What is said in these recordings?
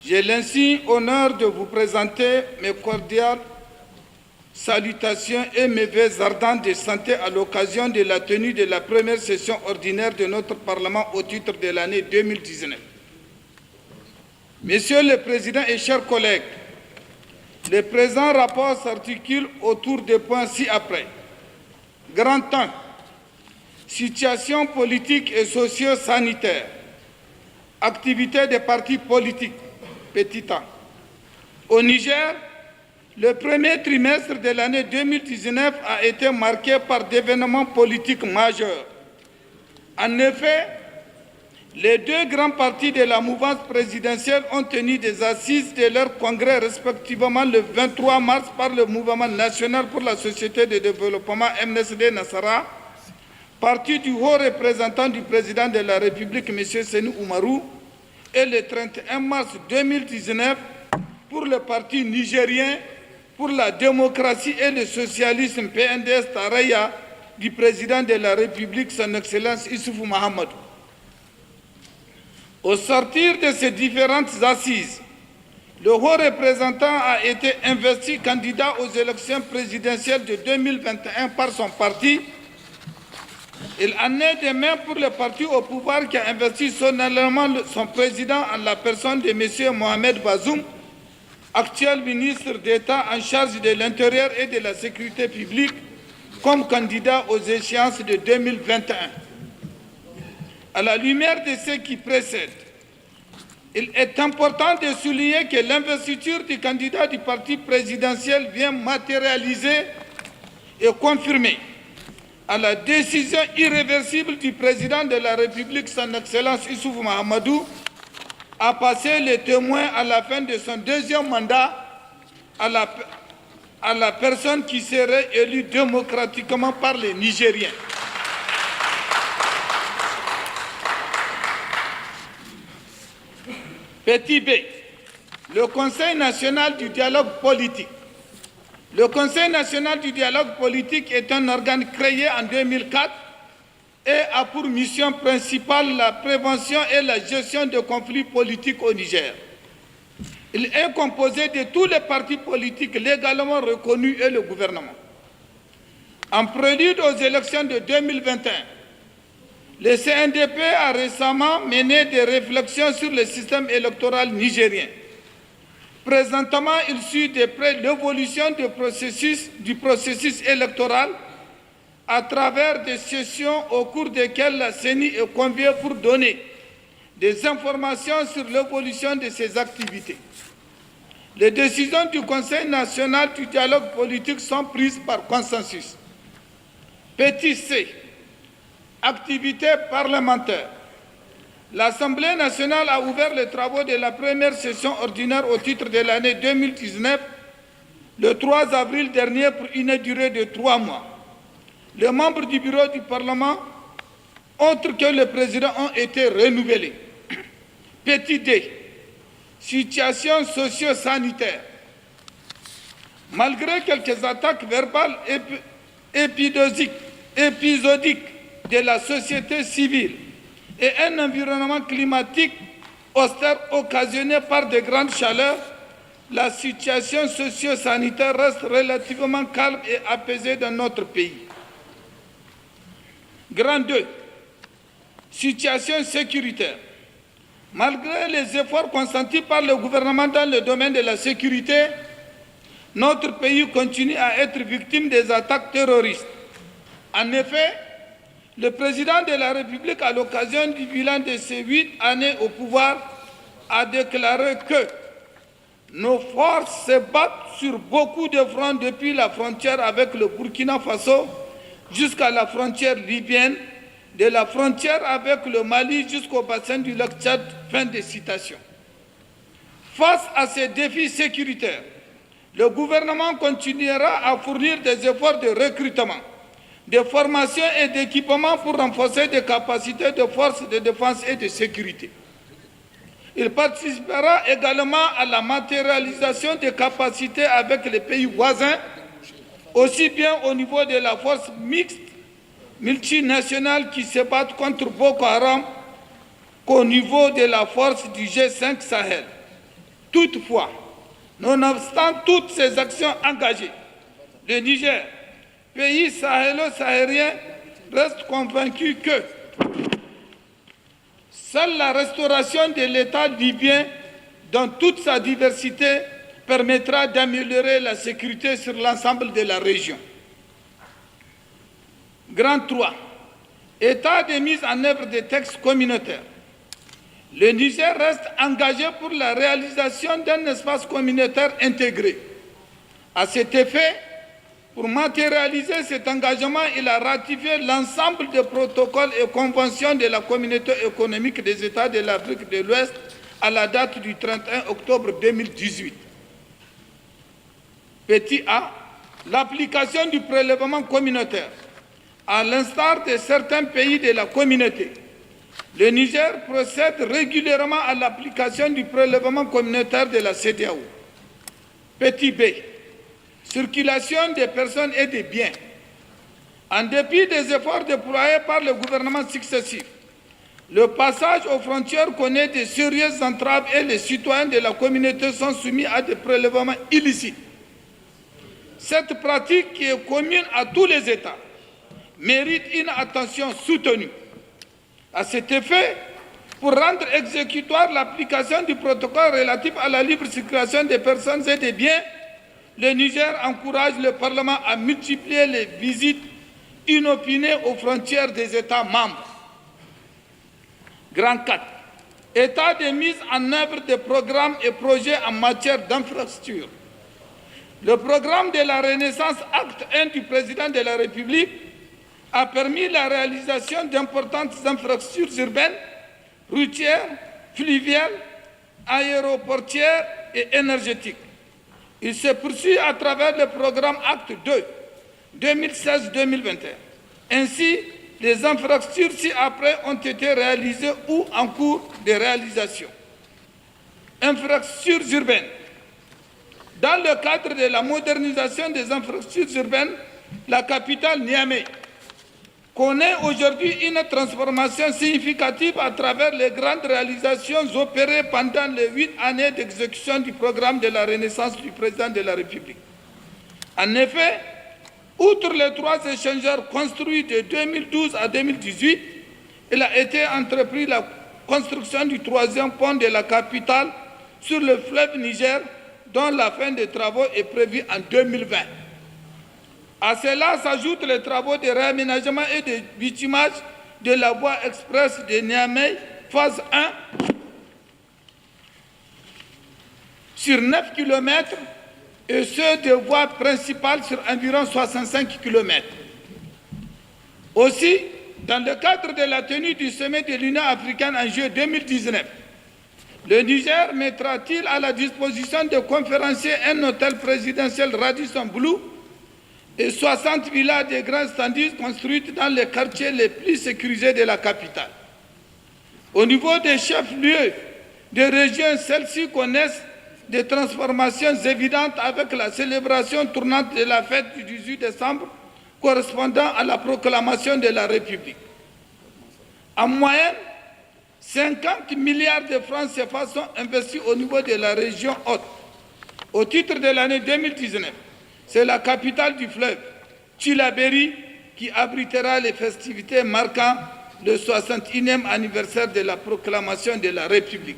J'ai l'insigne honneur de vous présenter mes cordiales salutations et mes vœux ardents de santé à l'occasion de la tenue de la première session ordinaire de notre Parlement au titre de l'année 2019. Monsieur le Président et chers collègues, le présent rapport s'articule autour des points ci-après. Grand 1. Situation politique et socio-sanitaire. Activité des partis politiques. Petit a. Au Niger, le premier trimestre de l'année 2019 a été marqué par d'événements politiques majeurs. En effet, les deux grands partis de la mouvance présidentielle ont tenu des assises de leur congrès respectivement le 23 mars par le Mouvement national pour la société de développement MNSD Nassara, parti du haut représentant du président de la République, M. Sénou Oumarou, et le 31 mars 2019 pour le parti nigérien pour la démocratie et le socialisme PNDS Taraya du président de la République, son Excellence Issoufou Mahamadou. Au sortir de ces différentes assises, le haut représentant a été investi candidat aux élections présidentielles de 2021 par son parti. Il en est de même pour le parti au pouvoir qui a investi solennellement son président en la personne de M. Mohamed Bazoum, actuel ministre d'État en charge de l'Intérieur et de la Sécurité publique, comme candidat aux échéances de 2021. À la lumière de ce qui précède, il est important de souligner que l'investiture du candidat du parti présidentiel vient matérialiser et confirmer à la décision irréversible du président de la République, son Excellence Issoufou Mahamadou, à passer le témoin à la fin de son deuxième mandat à la personne qui serait élue démocratiquement par les Nigériens. Petit b. Le Conseil national du dialogue politique. Le Conseil national du dialogue politique est un organe créé en 2004 et a pour mission principale la prévention et la gestion de conflits politiques au Niger. Il est composé de tous les partis politiques légalement reconnus et le gouvernement. En prélude aux élections de 2021, le CNDP a récemment mené des réflexions sur le système électoral nigérien. Présentement, il suit de près l'évolution du processus électoral à travers des sessions au cours desquelles la CENI est conviée pour donner des informations sur l'évolution de ses activités. Les décisions du Conseil national du dialogue politique sont prises par consensus. Petit c. Activité parlementaire. L'Assemblée nationale a ouvert les travaux de la première session ordinaire au titre de l'année 2019 le 3 avril dernier pour une durée de 3 mois. Les membres du bureau du Parlement, autres que le président, ont été renouvelés. Petit d. Situation socio-sanitaire. Malgré quelques attaques verbales épisodiques de la société civile et un environnement climatique austère occasionné par de grandes chaleurs, la situation socio-sanitaire reste relativement calme et apaisée dans notre pays. Grand 2. Situation sécuritaire. Malgré les efforts consentis par le gouvernement dans le domaine de la sécurité, notre pays continue à être victime des attaques terroristes. En effet, le président de la République, à l'occasion du bilan de ses 8 années au pouvoir, a déclaré que nos forces se battent sur beaucoup de fronts depuis la frontière avec le Burkina Faso jusqu'à la frontière libyenne, de la frontière avec le Mali jusqu'au bassin du lac Tchad. Fin de citation. Face à ces défis sécuritaires, le gouvernement continuera à fournir des efforts de recrutement, de formation et d'équipement pour renforcer des capacités de forces de défense et de sécurité. Il participera également à la matérialisation des capacités avec les pays voisins, aussi bien au niveau de la force mixte multinationale qui se battent contre Boko Haram qu'au niveau de la force du G5 Sahel. Toutefois, nonobstant toutes ces actions engagées, le Niger, pays sahélo-sahérien, reste convaincu que seule la restauration de l'État libyen dans toute sa diversité permettra d'améliorer la sécurité sur l'ensemble de la région. Grand 3. État de mise en œuvre des textes communautaires. Le Niger reste engagé pour la réalisation d'un espace communautaire intégré. À cet effet, pour matérialiser cet engagement, il a ratifié l'ensemble des protocoles et conventions de la Communauté économique des États de l'Afrique de l'Ouest à la date du 31 octobre 2018. Petit a, l'application du prélèvement communautaire. À l'instar de certains pays de la communauté, le Niger procède régulièrement à l'application du prélèvement communautaire de la CEDEAO. Petit b, circulation des personnes et des biens. En dépit des efforts déployés par le gouvernement successif, le passage aux frontières connaît de sérieuses entraves et les citoyens de la communauté sont soumis à des prélèvements illicites. Cette pratique, qui est commune à tous les États, mérite une attention soutenue. À cet effet, pour rendre exécutoire l'application du protocole relatif à la libre circulation des personnes et des biens, le Niger encourage le Parlement à multiplier les visites inopinées aux frontières des États membres. Grand 4. État de mise en œuvre des programmes et projets en matière d'infrastructure. Le programme de la Renaissance, acte 1 du président de la République, a permis la réalisation d'importantes infrastructures urbaines, routières, fluviales, aéroportières et énergétiques. Il se poursuit à travers le programme Acte 2, 2016-2021. Ainsi, les infrastructures ci-après ont été réalisées ou en cours de réalisation. Infrastructures urbaines. Dans le cadre de la modernisation des infrastructures urbaines, la capitale Niamey connaît aujourd'hui une transformation significative à travers les grandes réalisations opérées pendant les 8 années d'exécution du programme de la Renaissance du président de la République. En effet, outre les 3 échangeurs construits de 2012 à 2018, il a été entrepris la construction du 3e pont de la capitale sur le fleuve Niger, dont la fin des travaux est prévue en 2020. À cela s'ajoutent les travaux de réaménagement et de bitumage de la voie express de Niamey, phase 1, sur 9 km et ceux de voie principale sur environ 65 km. Aussi, dans le cadre de la tenue du sommet de l'Union africaine en juillet 2019, le Niger mettra-t-il à la disposition des conférenciers un hôtel présidentiel Radisson Blu et 60 villas de grands standards construites dans les quartiers les plus sécurisés de la capitale. Au niveau des chefs-lieux des régions, celles-ci connaissent des transformations évidentes avec la célébration tournante de la fête du 18 décembre correspondant à la proclamation de la République. En moyenne, 50 milliards de francs CFA sont investis au niveau de la région haute. Au titre de l'année 2019, c'est la capitale du fleuve, Tillabéri, qui abritera les festivités marquant le 61e anniversaire de la proclamation de la République.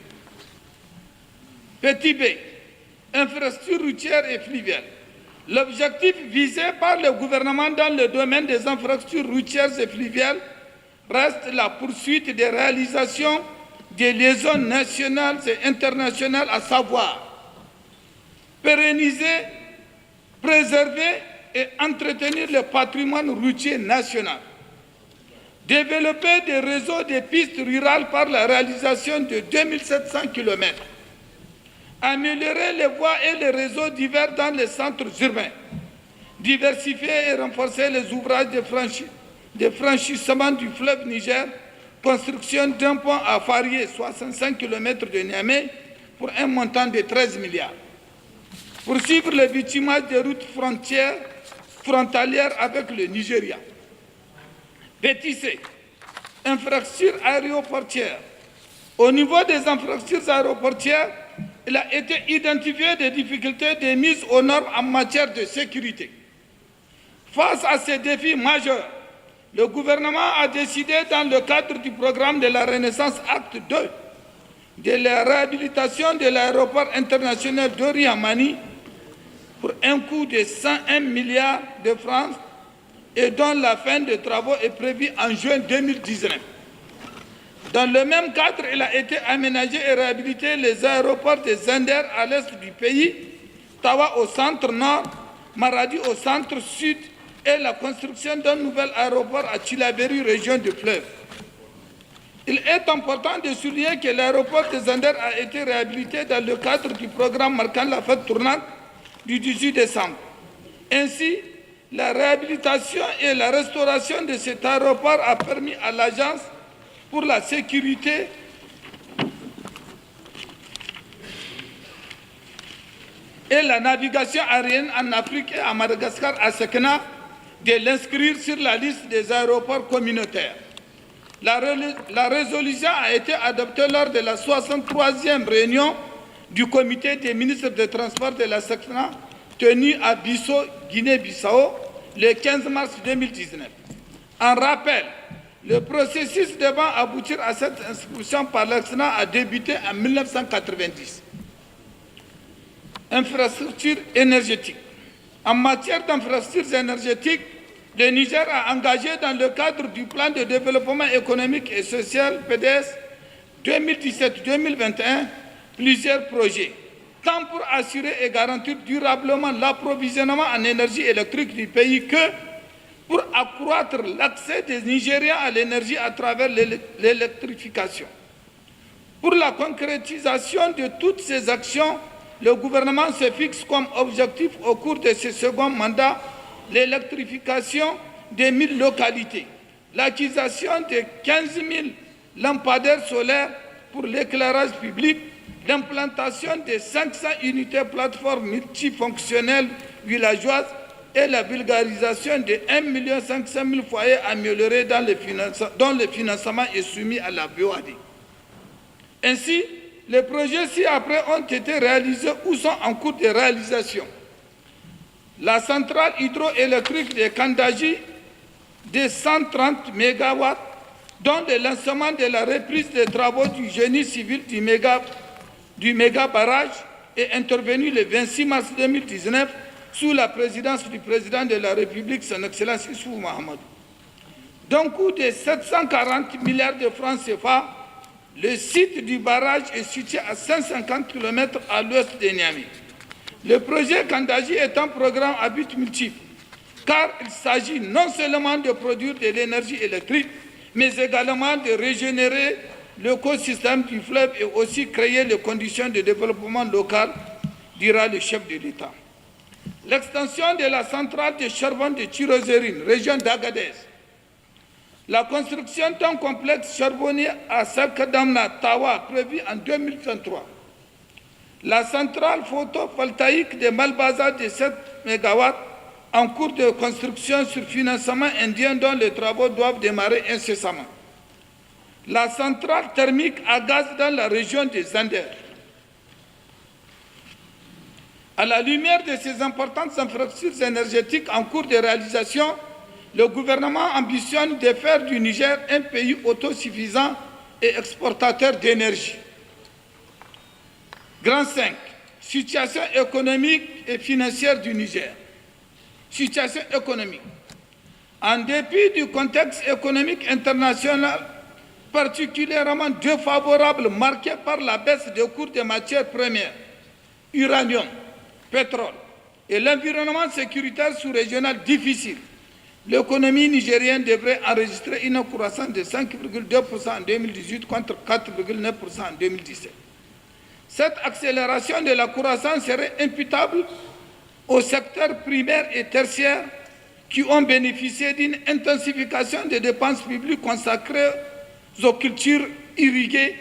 Petit b, infrastructures routières et fluviales. L'objectif visé par le gouvernement dans le domaine des infrastructures routières et fluviales reste la poursuite des réalisations des liaisons nationales et internationales, à savoir pérenniser, préserver et entretenir le patrimoine routier national, développer des réseaux de pistes rurales par la réalisation de 2700 km, améliorer les voies et les réseaux divers dans les centres urbains, diversifier et renforcer les ouvrages de franchissement du fleuve Niger, construction d'un pont à Farié, 65 km de Niamey, pour un montant de 13 milliards. Poursuivre le bitumage des routes frontalières avec le Nigeria. Petit c, infrastructures aéroportières. Au niveau des infrastructures aéroportières, il a été identifié des difficultés de mise aux normes en matière de sécurité. Face à ces défis majeurs, le gouvernement a décidé, dans le cadre du programme de la Renaissance Acte 2, de la réhabilitation de l'aéroport international d'Ori-Hamani pour un coût de 101 milliards de francs et dont la fin des travaux est prévue en juin 2019. Dans le même cadre, il a été aménagé et réhabilité les aéroports de Zender à l'est du pays, Tawa au centre nord, Maradi au centre sud et la construction d'un nouvel aéroport à Tillabéri, région du fleuve. Il est important de souligner que l'aéroport de Zender a été réhabilité dans le cadre du programme marquant la fête tournante du 18 décembre. Ainsi, la réhabilitation et la restauration de cet aéroport a permis à l'Agence pour la sécurité et la navigation aérienne en Afrique et à Madagascar, à Sekena, de l'inscrire sur la liste des aéroports communautaires. La résolution a été adoptée lors de la 63e réunion du comité des ministres des Transports de la Sekena, tenue à Bissau, Guinée-Bissau, le 15 mars 2019. En rappel, le processus devant aboutir à cette inscription par la Sekena a débuté en 1990. Infrastructures énergétiques. En matière d'infrastructures énergétiques, le Niger a engagé dans le cadre du plan de développement économique et social PDS 2017-2021 plusieurs projets, tant pour assurer et garantir durablement l'approvisionnement en énergie électrique du pays que pour accroître l'accès des Nigériens à l'énergie à travers l'électrification. Pour la concrétisation de toutes ces actions, le gouvernement se fixe comme objectif au cours de ce second mandat l'électrification des 1000 localités, l'acquisition de 15 000 lampadaires solaires pour l'éclairage public, l'implantation de 500 unités plateformes multifonctionnelles villageoises et la vulgarisation de 1 500 000 foyers améliorés dont le financement est soumis à la BOAD. Ainsi, les projets ci-après ont été réalisés ou sont en cours de réalisation. La centrale hydroélectrique de Kandaji de 130 MW, dont le lancement de la reprise des travaux du génie civil du méga barrage est intervenu le 26 mars 2019 sous la présidence du président de la République, son Excellence Issoufou Mahamadou. D'un coût de 740 milliards de francs CFA, le site du barrage est situé à 150 km à l'ouest de Niamey. Le projet Kandaji est un programme à but multiple, car il s'agit non seulement de produire de l'énergie électrique, mais également de régénérer l'écosystème du fleuve et aussi créer les conditions de développement local, dira le chef de l'État. L'extension de la centrale de charbon de Tirozérine, région d'Agadez, la construction d'un complexe charbonnier à Sakadamna, Tawa, prévu en 2023. La centrale photovoltaïque de Malbaza de 7 MW en cours de construction sur financement indien dont les travaux doivent démarrer incessamment. La centrale thermique à gaz dans la région de Zander. À la lumière de ces importantes infrastructures énergétiques en cours de réalisation, le gouvernement ambitionne de faire du Niger un pays autosuffisant et exportateur d'énergie. Grand 5, situation économique et financière du Niger. Situation économique. En dépit du contexte économique international particulièrement défavorable marqué par la baisse des cours des matières premières, uranium, pétrole et l'environnement sécuritaire sous-régional difficile, l'économie nigérienne devrait enregistrer une croissance de 5,2% en 2018 contre 4,9% en 2017. Cette accélération de la croissance serait imputable aux secteurs primaires et tertiaires qui ont bénéficié d'une intensification des dépenses publiques consacrées aux cultures irriguées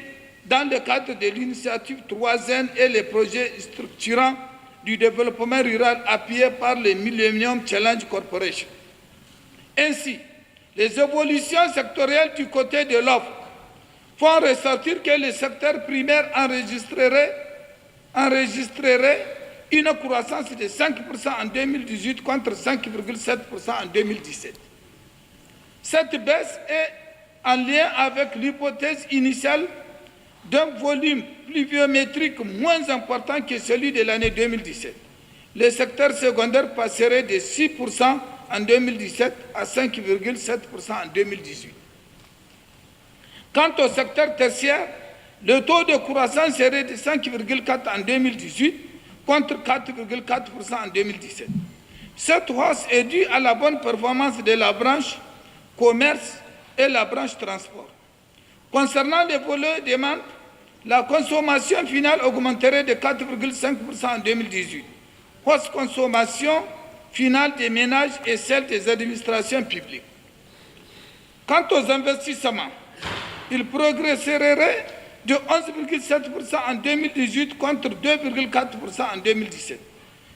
dans le cadre de l'initiative 3N et les projets structurants du développement rural appuyés par le Millennium Challenge Corporation. Ainsi, les évolutions sectorielles du côté de l'offre font ressortir que le secteur primaire enregistrerait une croissance de 5% en 2018 contre 5,7% en 2017. Cette baisse est en lien avec l'hypothèse initiale d'un volume pluviométrique moins important que celui de l'année 2017. Le secteur secondaire passerait de 6% en 2017 à 5,7% en 2018. Quant au secteur tertiaire, le taux de croissance serait de 5,4% en 2018 contre 4,4% en 2017. Cette hausse est due à la bonne performance de la branche commerce et la branche transport. Concernant les volets de demande, la consommation finale augmenterait de 4,5% en 2018. Hausse consommation finale des ménages et celle des administrations publiques. Quant aux investissements, ils progresseraient de 11,7% en 2018 contre 2,4% en 2017.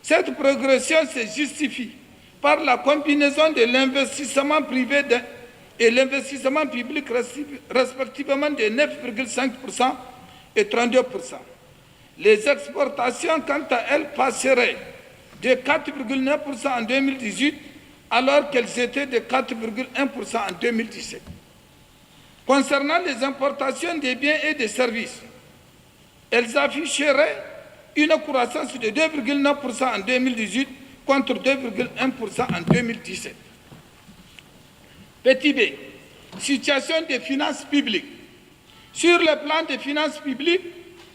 Cette progression se justifie par la combinaison de l'investissement privé et l'investissement public respectivement de 9,5% et 32%. Les exportations, quant à elles, passeraient de 4,9% en 2018 alors qu'elles étaient de 4,1% en 2017. Concernant les importations des biens et des services, elles afficheraient une croissance de 2,9% en 2018 contre 2,1% en 2017. Petit b, situation des finances publiques. Sur le plan des finances publiques,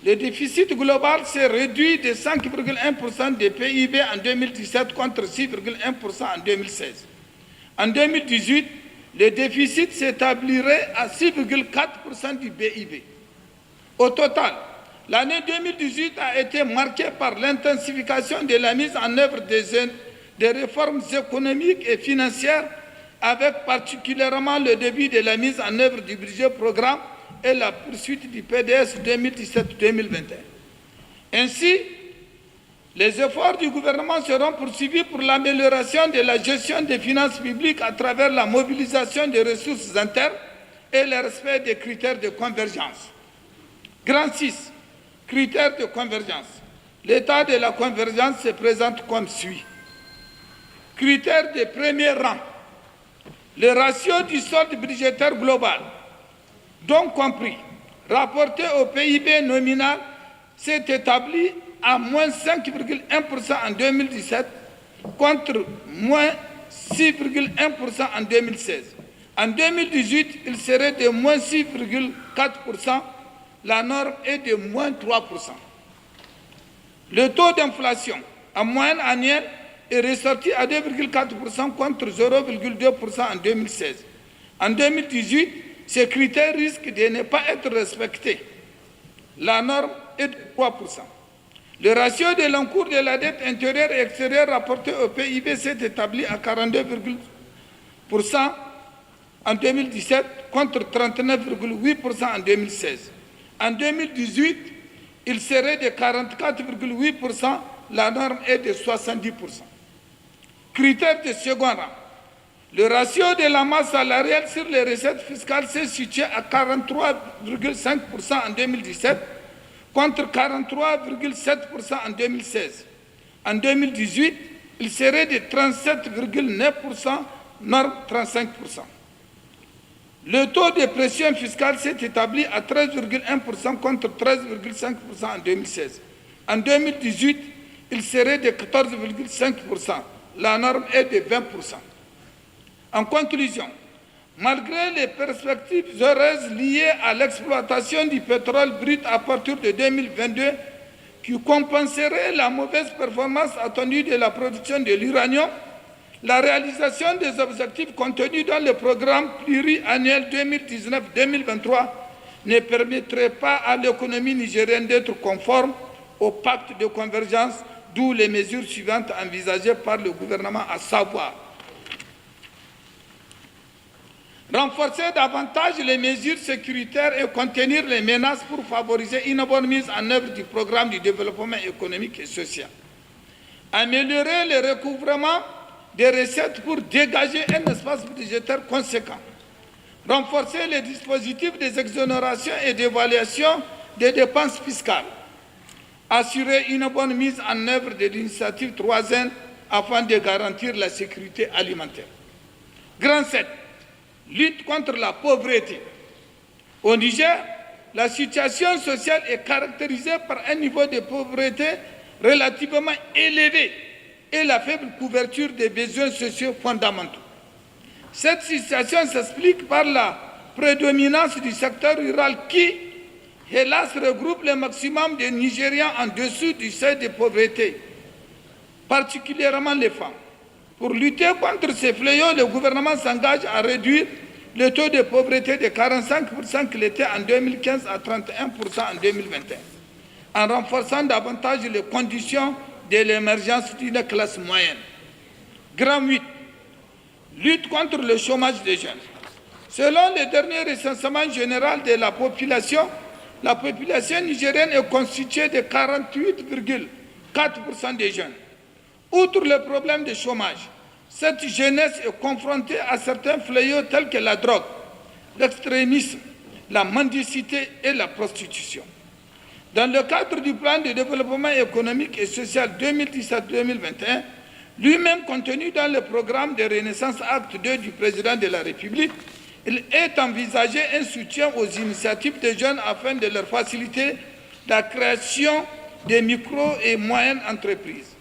le déficit global s'est réduit de 5,1% du PIB en 2017 contre 6,1% en 2016. En 2018, le déficit s'établirait à 6,4% du PIB. Au total, l'année 2018 a été marquée par l'intensification de la mise en œuvre des réformes économiques et financières, avec particulièrement le début de la mise en œuvre du budget programme et la poursuite du PDS 2017-2021. Ainsi, les efforts du gouvernement seront poursuivis pour l'amélioration de la gestion des finances publiques à travers la mobilisation des ressources internes et le respect des critères de convergence. Grand 6. Critères de convergence. L'état de la convergence se présente comme suit. Critères de premier rang. Le ratio du solde budgétaire global, donc compris, rapporté au PIB nominal, s'est établi à moins 5,1% en 2017 contre moins 6,1% en 2016. En 2018, il serait de moins 6,4%, la norme est de moins 3%. Le taux d'inflation en moyenne annuelle est ressorti à 2,4% contre 0,2% en 2016. En 2018, ces critères risquent de ne pas être respectés. La norme est de 3%. Le ratio de l'encours de la dette intérieure et extérieure rapporté au PIB s'est établi à 42% en 2017 contre 39,8% en 2016. En 2018, il serait de 44,8%, la norme est de 70%. Critère de second rang. Le ratio de la masse salariale sur les recettes fiscales s'est situé à 43,5% en 2017 contre 43,7% en 2016. En 2018, il serait de 37,9%, norme 35%. Le taux de pression fiscale s'est établi à 13,1% contre 13,5% en 2016. En 2018, il serait de 14,5%. La norme est de 20%. En conclusion, malgré les perspectives heureuses liées à l'exploitation du pétrole brut à partir de 2022, qui compenserait la mauvaise performance attendue de la production de l'uranium, la réalisation des objectifs contenus dans le programme pluriannuel 2019-2023 ne permettrait pas à l'économie nigérienne d'être conforme au pacte de convergence, d'où les mesures suivantes envisagées par le gouvernement, à savoir renforcer davantage les mesures sécuritaires et contenir les menaces pour favoriser une bonne mise en œuvre du programme du développement économique et social. Améliorer le recouvrement des recettes pour dégager un espace budgétaire conséquent. Renforcer les dispositifs des exonérations et d'évaluation des dépenses fiscales. assurer une bonne mise en œuvre de l'initiative 3N afin de garantir la sécurité alimentaire. Grand 7. Lutte contre la pauvreté. Au Niger, la situation sociale est caractérisée par un niveau de pauvreté relativement élevé et la faible couverture des besoins sociaux fondamentaux. Cette situation s'explique par la prédominance du secteur rural qui, hélas, regroupe le maximum des Nigériens en dessous du seuil de pauvreté, particulièrement les femmes. Pour lutter contre ces fléaux, le gouvernement s'engage à réduire le taux de pauvreté de 45% qu'il était en 2015 à 31% en 2021, en renforçant davantage les conditions de l'émergence d'une classe moyenne. Grand 8. Lutte contre le chômage des jeunes. Selon le dernier recensement général de la population nigérienne est constituée de 48,4% des jeunes. Outre le problème du chômage, cette jeunesse est confrontée à certains fléaux tels que la drogue, l'extrémisme, la mendicité et la prostitution. Dans le cadre du plan de développement économique et social 2017-2021, lui-même contenu dans le programme de Renaissance Acte 2 du président de la République, il est envisagé un soutien aux initiatives des jeunes afin de leur faciliter la création de micro- et moyennes entreprises.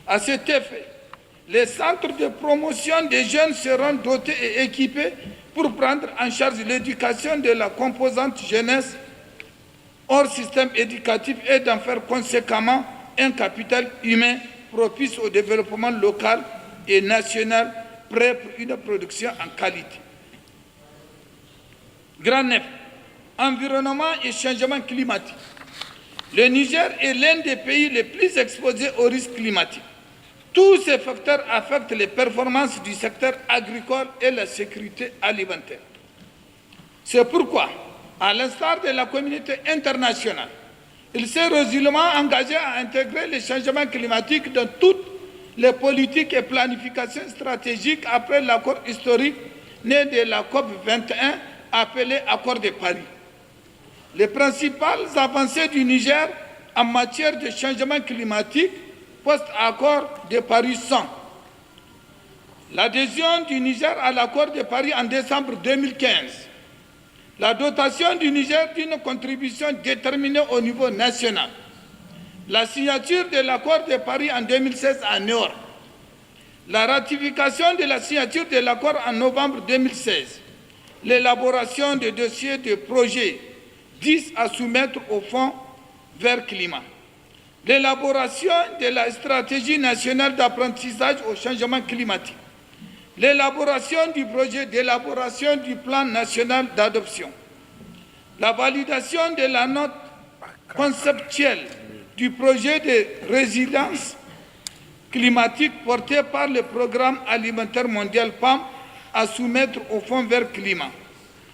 À cet effet, les centres de promotion des jeunes seront dotés et équipés pour prendre en charge l'éducation de la composante jeunesse hors système éducatif et d'en faire conséquemment un capital humain propice au développement local et national prêt pour une production en qualité. Grand 9. Environnement et changement climatique. Le Niger est l'un des pays les plus exposés aux risques climatiques. Tous ces facteurs affectent les performances du secteur agricole et la sécurité alimentaire. C'est pourquoi, à l'instar de la communauté internationale, il s'est résolument engagé à intégrer les changements climatiques dans toutes les politiques et planifications stratégiques après l'accord historique né de la COP 21 appelé Accord de Paris. Les principales avancées du Niger en matière de changement climatique post-accord de Paris sont l'adhésion du Niger à l'accord de Paris en décembre 2015, la dotation du Niger d'une contribution déterminée au niveau national, la signature de l'accord de Paris en 2016 à Niort, la ratification de la signature de l'accord en novembre 2016, l'élaboration de dossiers de projets 10 à soumettre au Fonds vert climat, l'élaboration de la stratégie nationale d'apprentissage au changement climatique, l'élaboration du projet d'élaboration du plan national d'adoption, la validation de la note conceptuelle du projet de résilience climatique porté par le Programme alimentaire mondial PAM à soumettre au Fonds vert climat,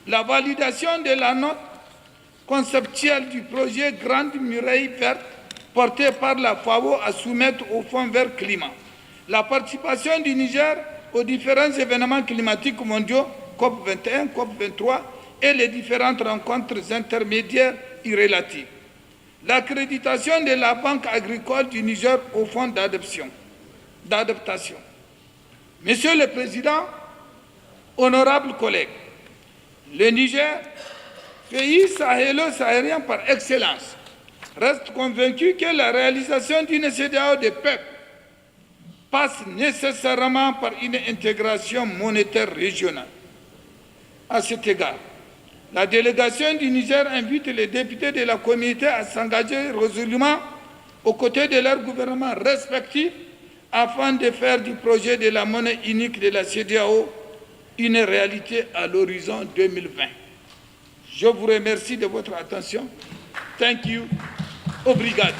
la validation de la note conceptuelle du projet Grande Muraille verte porté par la FAO à soumettre au Fonds vert climat, la participation du Niger aux différents événements climatiques mondiaux, COP 21, COP 23, et les différentes rencontres intermédiaires y relatives, l'accréditation de la Banque agricole du Niger au Fonds d'adaptation. Monsieur le Président, honorables collègues, le Niger, pays sahélo-sahélien par excellence, reste convaincu que la réalisation d'une CEDEAO des peuples passe nécessairement par une intégration monétaire régionale. À cet égard, la délégation du Niger invite les députés de la communauté à s'engager résolument aux côtés de leurs gouvernements respectifs afin de faire du projet de la monnaie unique de la CEDEAO une réalité à l'horizon 2020. Je vous remercie de votre attention. Thank you. Obrigado.